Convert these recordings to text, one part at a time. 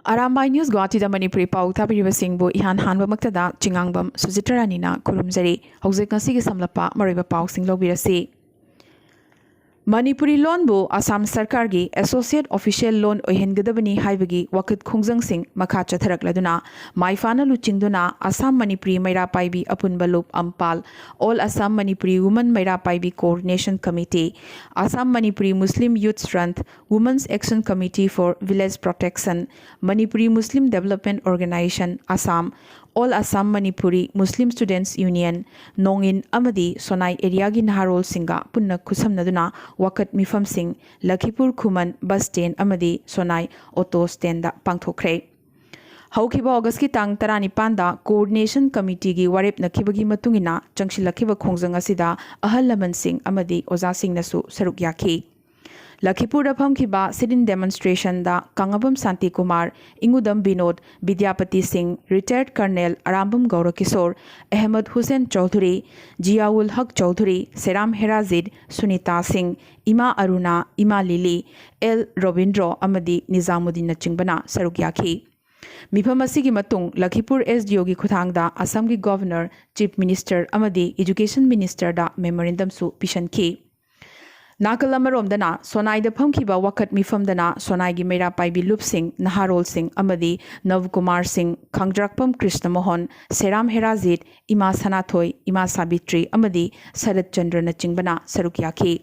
Arambai News Guwahati da Manipuri Pao tabiriba singbu ihan hanba maktada chingangbam Sujitarani kurumjari hauzik ngasigi samlapa mariba pao sing lobirasi Manipuri loan bu Assam Sarkar gi Associate Official Loan ohengadabani haibagi wakat khongjang sing makha chatharakladuna maifana luchingduna Assam Manipuri Maira Paibi Apunba Loop Ampal All Assam Manipuri Women Maira Paibi Coordination Committee Assam Manipuri Muslim Youth Strength Women's Action Committee for Village Protection Manipuri Muslim Development Organization Assam All Assam Manipuri Muslim Students Union Nongin Amadi Sonai area gi Naharol Singa Punna Kusamnaduna Wakat Mifam Singh Lakhipur Khuman Bus Stand Amadi Sonai Auto Stand da Pangthokre Haukiba August ki tang tarani panda Coordination Committee gi warep nakibagi matungina Changshilakhiba khongjang asida Ahal Laman Singh Amadi Oza Singh nasu saruk yakhi Lakhipur da phamkiba sit-in demonstration da Kangabam Santi Kumar, Ingudam Binod, Vidyapati Singh, Retired Colonel Arambam Gaura Kishore, Ahmed Hussain Chaudhuri, Jiaul Haq Chaudhuri, Seram Herazid, Sunita Singh, Ima Aruna, Ima Lili, L. Robindro Amadi Nizamuddin na chingbana saruk yakhi. Mifam asigi matung Lakhipur SDO gi khuthangda Assam gi Governor, Chief Minister Amadi Education Minister da memorandum su pishankhi. Nakalamarom Sonai da Pamkiba Wakat Mifamdana Sonai gi Meira Paibi Lup Singh, Naharol Singh Amadi, Nav Kumar Singh, Kangdrakpam Krishna Mohan, Seram Herazid, Ima Sanathoi, Ima Sabitri Amadi, Sarat Chandra na Chingbana Saruk yakhi.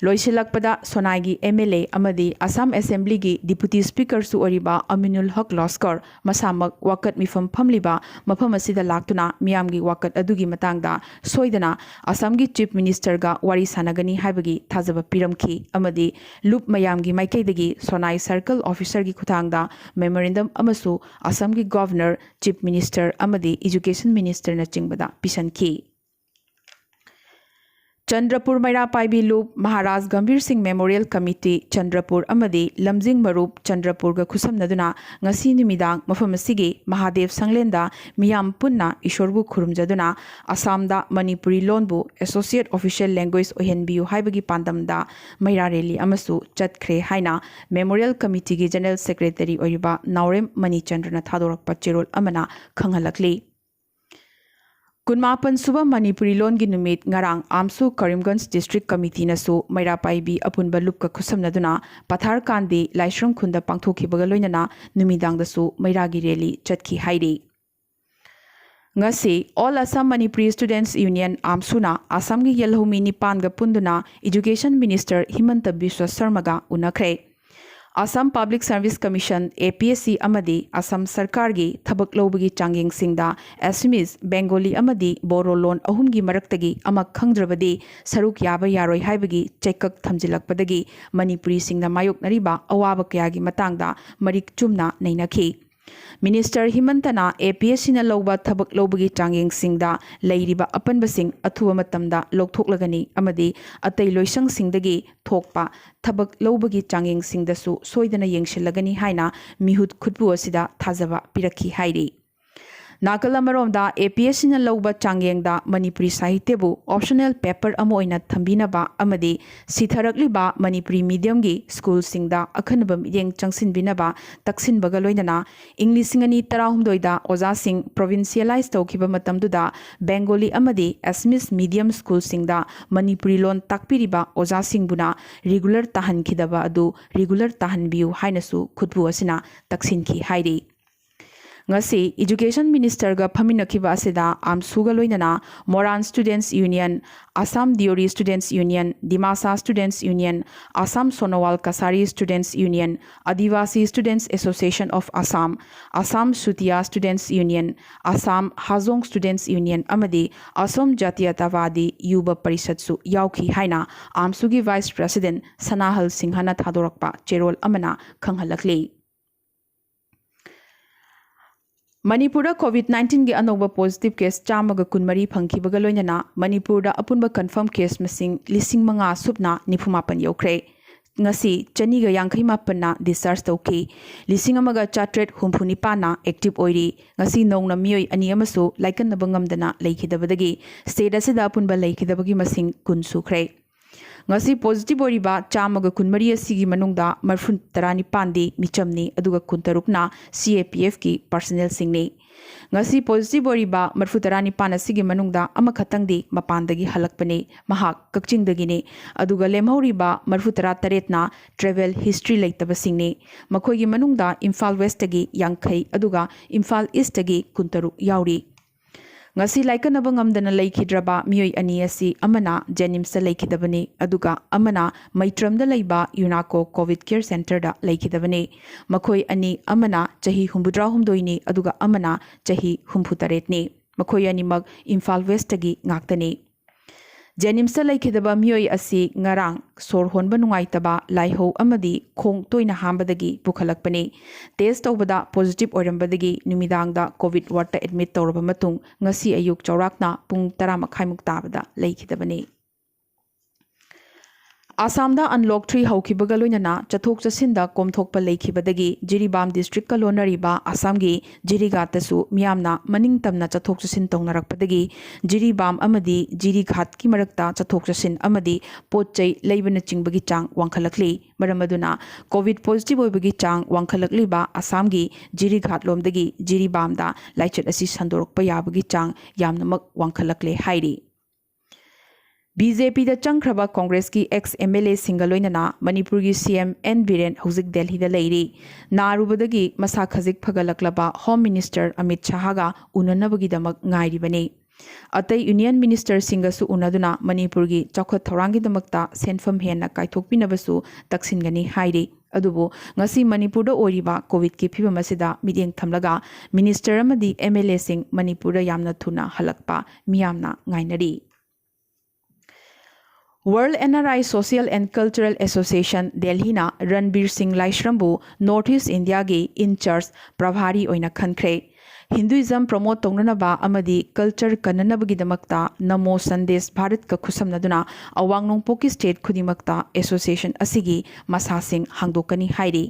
Loisilakpada Sonai gi MLA Amadi Assam Assembly gi Deputy Speaker su oriba Aminul Haq Loskar Masamak Wakat Mifam Phamliba Mafam asida laktuna Miyam gi Wakat adugi matangda Soidana Assam gi Chief Minister ga wari sanagani haibagi thajaba piramki Amadi Loop Mayam gi Maikaidagi Sonai Circle Officer gi khutangda Memorandum amasu Assam gi Governor Chief Minister Amadi Education Minister na chingbada pisanki Chandrapur Maira Paibi Loop Maharaj Gambir Singh Memorial Committee Chandrapur Amadi Lamjing Marup Chandrapur ga Khusamnaduna ngasi numidang mafam asigi Mahadev Sanglenda Miyam Punna Ishorbu Khurumjaduna Assamda Manipuri Loanbu Associate Official Language ohenbiu haibagi pandamda Maira Rally amasu chatkre haina Memorial Committee gi General Secretary oiba Naurem Mani Chandrana thadorakpa cherol amana khanghalakli Kunmapan Suba Manipuri Loan gi numit ngarang Amsu Karimganj District Committee nasu Maira Paibi Apunba Lupka Khusamnaduna Pathar Kandi Laishram Khunda Pangthokibaga loinana numidang dasu Maira gi rally chatki hairi Ngasi All Assam Manipuri Students Union Amsuna Assam gi Yelhumi Nipan ga punduna Education Minister Himanta Biswa Sarma ga unakre Assam Public Service Commission APSC Amadi Assam Sarkar gi thabak lobagi changyeng singda Assamese Bengali Amadi Boro loan ahumgi maraktagi amak khangdrabadi saruk yaba yaroi haibagi chekak thamjilakpadagi Manipuri singna mayok nariba awaba kayagi matangda marik chumna nainakhi Minister Himantana APSC na loba thabak lobagi changyeng singda leiriba apanba sing athuwa matamda lokthoklagani amadi atai loisang singdagi thokpa thabak lobagi changyeng singdasu soidana yengshilagani haina mihut khutbu asida thajaba pirakhi hairi Nakalamaromda APSC na loba changyengda Manipuri Sahityabu optional paper amo oina thambinaba amadi sitharakliba Manipuri medium gi school singda akhanaba mideng changsinbinaba taksinbaga loinana English singani tarahumdoida oza sing provincialize tawkiba matamduda Bengali amadi Assamese medium school singda Manipuri loan takpiriba oza singbuna regular tahankhidaba adu regular tahanbiu hainasu khutbu asina taksinki hairi Ngasi Education Minister ga phaminakiba asida Amsuga loinana Moran Students Union, Assam Diori Students Union, Dimasa Students Union, Assam Sonowal Kasari Students Union, Adivasi Students Association of Assam, Assam Sutia Students Union, Assam Hazong Students Union Amadi, Assam Jatiyatawadi Yuba Parisatsu Yauki Haina, Amsugi Vice President Sanahal Singhana Thadorakpa Cherol Amana Khanghalakli Manipura COVID-19 gi anoba positive case chamaga kunmari phangkibaga loinana Manipura apunba confirm case masing lising manga subna nifumapan yokre ngasi chaniga yangkhai mapanna discharge tawki lising amaga chatret humphuni pana active oiri ngasi nongna mioi ani amasu laikan nabangam dana leikhidabadagi state asida apunba leikhidabagi masing kun sukre ngasi positive oriba chamaga kunmari asigi manungda marfun tarani pandi michamni aduga kuntarukna CAPF ki personnel singni ngasi positive oriba marfu tarani pan asigi manungda amakhatangdi mapandagi halakpani mahak kakchingdagini aduga lemhoriba marfu tara taretna travel history leitaba singni makhoigi manungda Imphal West tagi yankhai aduga Imphal East tagi kuntaruk yauri ngasi laikanaba ngamdana leikidraba miyoi ani asi amana Jennimsa leikidabani aduga amana Maitramda leiba Unako Covid Care Center da leikidabani makhoi ani amana chahi 63 ni aduga amana chahi 34 ni makhoi ani mag Imphal West tagi ngaktani Jennimsa leikidaba miyoi asi ngarang sor honba nungaitaba laiho amadi khong toina hambadagi pukhalakpani test tawbada positive oirambadagi numidangda covid ward ta admit tawraba matung ngasi ayuk chawrakna pung 10 makhai muk tabada leikidabani Assamda unlock 3 haukibaga loinana chathok chasinda komthokpa leikibadagi Jiribam district ka lonariba Assamgi Jirigatasu miyamna maningtamna chathok chasin tongnarakpadagi Jiribam amadi Jirighat ki marakta chathok chasin amadi potchai leibana chingbagi chang wangkhalakli maramaduna covid positive oibagi chang wangkhalakli ba Assamgi Jirighat lomdagi Jiribamda laichat asi sandorokpa yabagi chang yamnamak wangkhalakle hairi BJP da changkraba Congress ki ex MLA singaloinana Manipur ki CM N Biren hauzik Delhi da leiri narubadagi masa khazik phagalaklaba Home Minister Amit Shah ga unanabagi damak ngairi bane atai Union Minister singasu unaduna Manipur ki chakhat thorangi damakta senfam hena kaithokpinabasu taksingani hairi adubu ngasi Manipur da oriba covid ki phibam asida mideng thamlaga minister amadi MLA sing Manipur da yamna thuna halakpa miyamna ngainari World NRI Social and Cultural Association Delhi na Ranbir Singh Laishrambu North East India gi in charge Prabhari oina khankre Hinduism promote tongnanaba amadi culture kananabagi damakta Namo Sandesh Bharat ka khusamnaduna awang nongpoki state khudimakta association asigi masa sing hangdokani hairi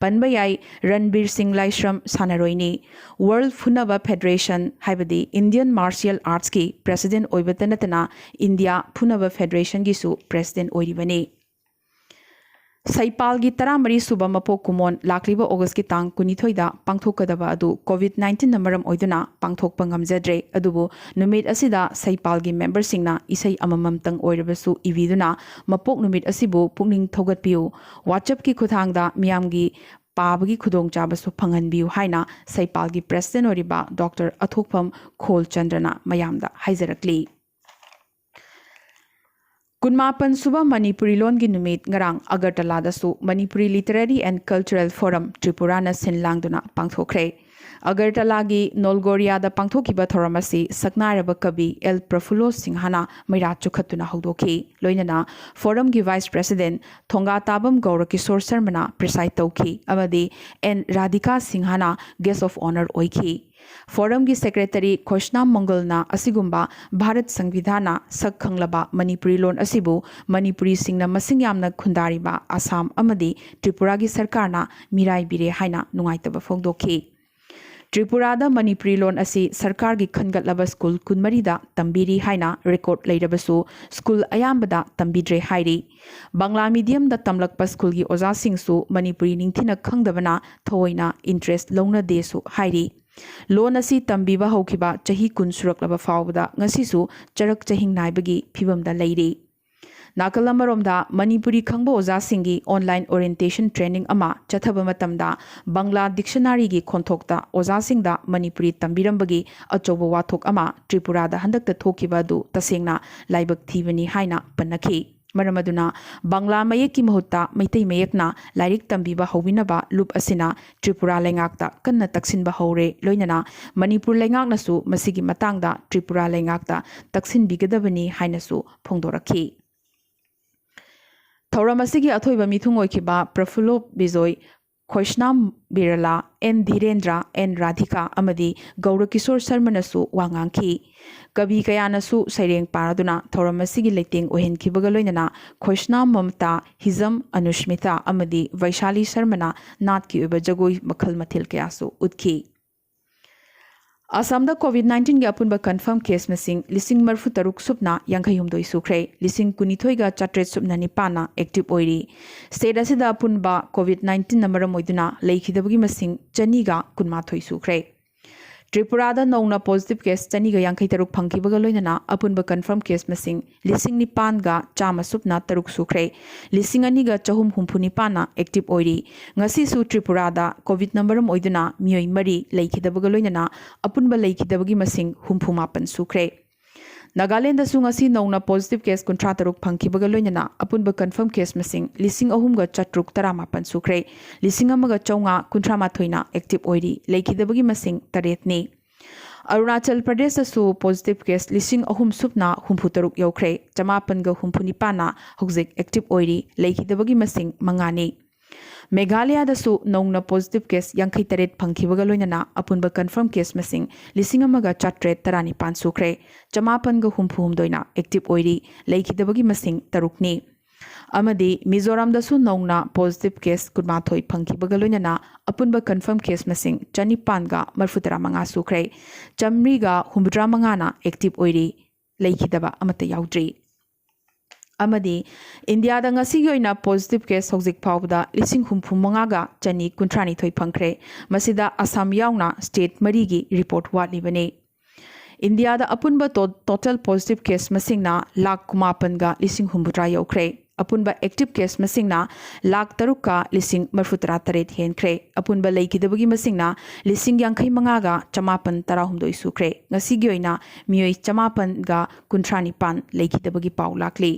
Panbayai Ranbir Singh Laishram Sanaroini World Funaba Federation Haibadi Indian Martial Arts ki President Oibatanatana India Funaba Federation gisu President Oiribani Saipal gi taramari suba mapo kumon lakliba August ki tang kunithoida pangthokadaba adu COVID-19 namaram oiduna pangthokpa ngamjadre adubu numit asida Saipal gi member singna isai amamam tang oirabasu ividuna mapok numit asibu pukning thogatpiu WhatsApp ki khuthangda miyamgi पाबगी खुदोंग चाबसु फंगनबियु हाइना सैपालगी president ओरिबा doctor Athokpam खोलचंद्रना मयामदा हाइजरकली कुनमापन सुबह मणिपुरी लोन की नुमित ngarang agartala Manipuri Literary and Cultural Forum Tripura na sinlangduna pangthokre Agartala gi Nolgoria da pangthokiba thoramasi saknaraba kabi El Profulo Singhana maira chukhatuna haudoki loinana forum gi vice president Thonga Tabam Gaura Kishore Sarmana preside tauki amadi N Radhika Singhana guest of honor oiki Forum gi secretary Khoshnam Mangalna asigumba Bharat Sangvidhana sak khanglaba Manipuri lon asibu Manipuri singna masing yamna khundariba Assam amadi Tripura gi sarkarna mirai bire haina nungaitaba phongdoki Tripura da Manipuri lon asi sarkar gi khangatlaba school kunmarida tambiri haina record leirabasu school ayambada tambidre hairi Bangla medium da tamlakpa school gi oza singsu Manipuri ningthina khangdabana thoina interest longna desu hairi Loan asi tambiba haukiba chahi kun suraklaba fawda ngasisu charak chahing naibagi phibamda leiri Nakalamaromda Manipuri khangba oza singi online orientation training ama chathaba matamda Bangla dictionary gi khonthokta oza singda Manipuri tambirambagi achoba wathok ama Tripura da handakta thokiba du tasengna laibak thibani haina panakhi Maramaduna Bangla mayek ki mahutta maitai mayekna lairik tambiba hobinaba loop asina Tripura lengakta kanna taksinba hore loinana Manipur lengakna su masigi matangda Tripura lengakta taksin bigadabani hainasu phongdorakhi Thauramasigi athoiba mithung oikiba Prafulo Bijoy Khoshnam Birala N Dhirendra N Radhika amadi Gaura Kishore Sarmanasu wangangki Kabi kayanasu saireng paraduna Thauramasigi leteng ohenkibaga loinana Khoshnam Mamta Hizam Anushmita amadi Vaishali Sarmana natki uba jagoi makhal mathil kayasu utki Asamda COVID-19 ga apunba confirm case masing lising marfu taruk supna yankhai humdoi sukre lising kunithoi ga chatret supna nipana active oiri state asida apunba COVID-19 namara moiduna leikhidabagi masing chani ga kunmathoi sukre Tripura da nongna positive case chani ga yankhai taruk phangkibaga loinana apunba confirm case masing lising nipan ga chama supna taruk sukre lising ani ga chahum humpu nipana active oiri ngasi su Tripura da COVID namara moiduna mioi mari leikhidabagi loinana apunba leikhidabagi masing humpu mapan sukre Nagaland da sungasi nongna positive case kuntra taruk phangkibaga loinana apunba confirm case masing lising ahum ga chatruk taramapan sukre lising amaga chaunga kuntra mathoina active oiri leikhidabagi masing taretni Arunachal Pradesh da su positive case lising ahum supna humpu taruk yaukre chamapan ga humpu nipana hokzik active oiri leikhidabagi masing mangani Meghalaya da su nongna positive case yankhai taret phangkibaga loinana apunba confirm case masing lising amaga chatret tarani pan sukre chamapan ga humpu humdoina active oiri leikhidabagi masing tarukni amadi Mizoram da su nongna positive case kunmathoi phangkibaga loinana apunba confirm case masing chanipan ga marfutara manga sukre chamri ga humbra manga na active oiri leikhidaba amata yaudri amadi India da ngasi yoina positive case hojik phawda lising humpu manga ga chani kuntrani thoi phangkhre masida Assam yauna state mari gi report watli bane India da apunba total positive case masingna lakh kumapan ga lising humbutra yaukre apunba active case masingna lakh taruka lising marfutra taret henkre apunba leikidabagi masingna lising yankhai manga ga chamapan tarahumdoi sukre ngasi yoina mioi chamapan ga kuntrani pan leikidabagi paw lakli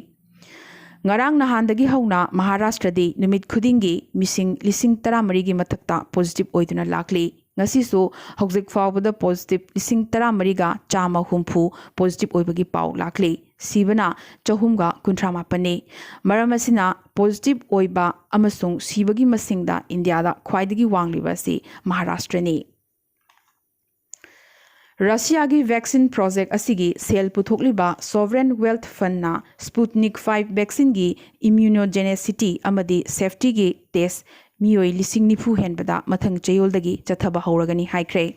Ngarang nahandagi hauna Maharashtra di numit khudingi missing lising tara marigi mathakta positive oiduna lakli ngasi so hojik fawbada positive lising tara mariga chama humpu positive oibagi paw lakli sibana chahumga kuntrama pane maramasina positive oiba amasung sibagi masingda India da khwaidagi wangliba si Maharashtra ni Russia gi vaccine project asigi sel puthokliba sovereign wealth fund na Sputnik 5 vaccine gi immunogenicity amadi safety gi test mioi lising nifu henbada mathang chayoldagi chathaba hauragani haikre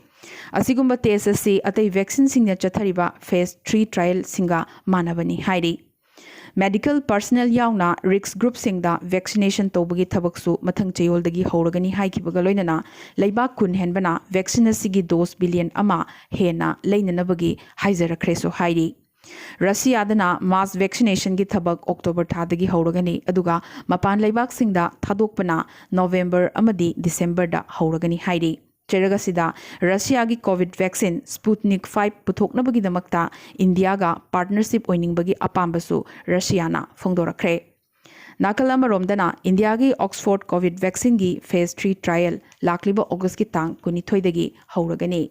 asigumba test asi atai vaccine singna chathariba phase 3 trial singa manabani hairi medical personnel yauna risk group singda vaccination tobagi thabaksu mathang chayoldagi hauragani haikibaga loinana leibak kun henbana vaccine asigi dose billion ama hena leinanabagi haizarakre so hairi Russia dana mass vaccination gi thabak October thadagi hauragani aduga mapan leibak singda thadokpana November amadi December da hauragani hairi Cheragasida Russia gi COVID vaccine Sputnik 5 puthoknabagi damakta India ga partnership oiningbagi apambasu Russia na phongdorakre Nakalama romdana India gi Oxford COVID vaccine gi phase 3 trial lakliba August gi tang 22 dagi hauragani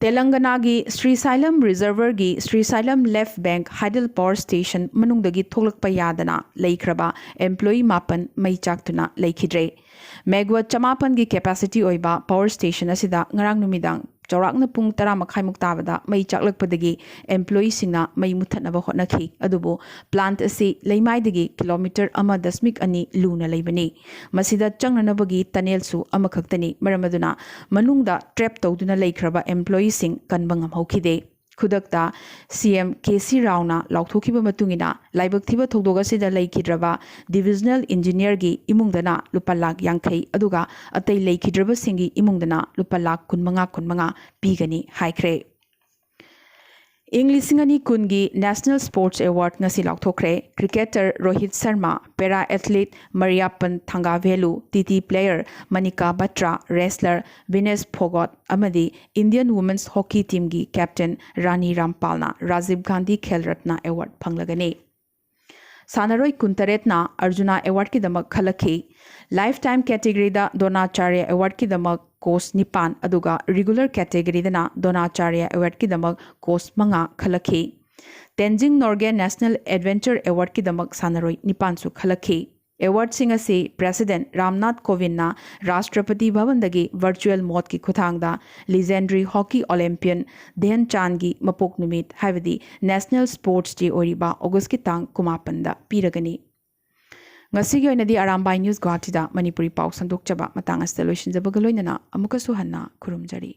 Telangana gi Srisailam Reservoir gi Srisailam Left Bank Hydel Power Station manungdagi thoklakpa yadana leikraba employee mapan mai chaktuna leikhidre Megwa chamapan gi capacity oiba power station asida ngarang numidang chawrakna pung 10 makhai muktabada mai chaklakpadagi employee singna mai muthanaba hotnakhi adubo plant asi leimaidagi kilometer ama dasmik ani luna leibani masida changnanabagi tunnel su amakhaktani maramaduna manungda trap tawduna leikraba employee sing kanbangam hokide khudakta CM KC Rauna lauthokiba matungina laibak thiba thogdoga sida leikidraba divisional engineer gi imungdana lupalak yankhai aduga atai leikidraba singi imungdana lupalak kunmanga pigani haikre English Singani Kungi National Sports Award ngasi lauthokre cricketer Rohit Sharma para athlete Mariappan Thangavelu TT player Manika Batra wrestler Vinesh Phogat amadi Indian women's hockey team gi captain Rani Rampalna Rajiv Gandhi Khel Ratna Award phanglagani Sanaroi Kuntaretna Arjuna Award ki damak khalakhi lifetime category da Donacharya Award ki damak course nipan aduga regular category dana Donacharya Award ki damak course manga khalakhi Tenzing Norgay National Adventure Award ki damak sanaroi nipan su khalakhi award sing ase President Ramnath Kovind na Rashtrapati Bhavan dagi virtual mode ki khuthangda legendary hockey Olympian Dhyan Chand gi mapok numit haivadi National Sports Day oriba August ki tang 9 da piragani ngasi gi oinadi Arambai News Guwahati da Manipuri Pao sandokchaba matang asta loishinjaba galoinana amuka su hanna khurumjari